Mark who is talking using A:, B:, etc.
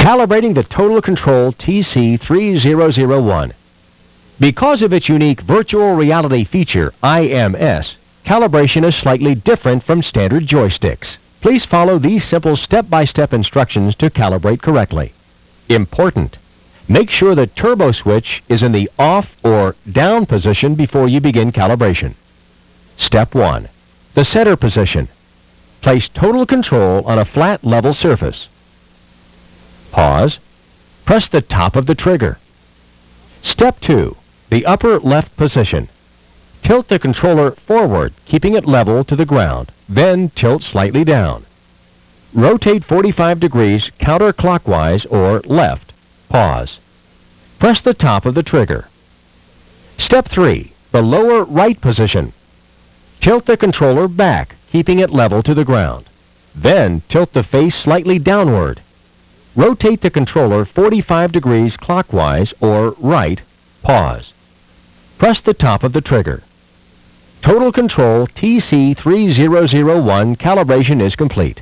A: Calibrating the Total Control TC3001. Because of its unique virtual reality feature, IMS, calibration is slightly different from standard joysticks. Please follow these simple step-by-step instructions to calibrate correctly. Important: make sure the turbo switch is in the off or down position before you begin calibration. Step 1. The center position. Place total control on a flat level surface. Pause. Press the top of the trigger. Step 2. The upper left position. Tilt the controller forward, keeping it level to the ground, then tilt slightly down. Rotate 45 degrees counterclockwise or left. Pause. Press the top of the trigger. Step 3. The lower right position. Tilt the controller back, keeping it level to the ground. Then tilt the face slightly downward. Rotate the controller 45 degrees clockwise or right. Pause. Press the top of the trigger. Total Control TC3001 calibration is complete.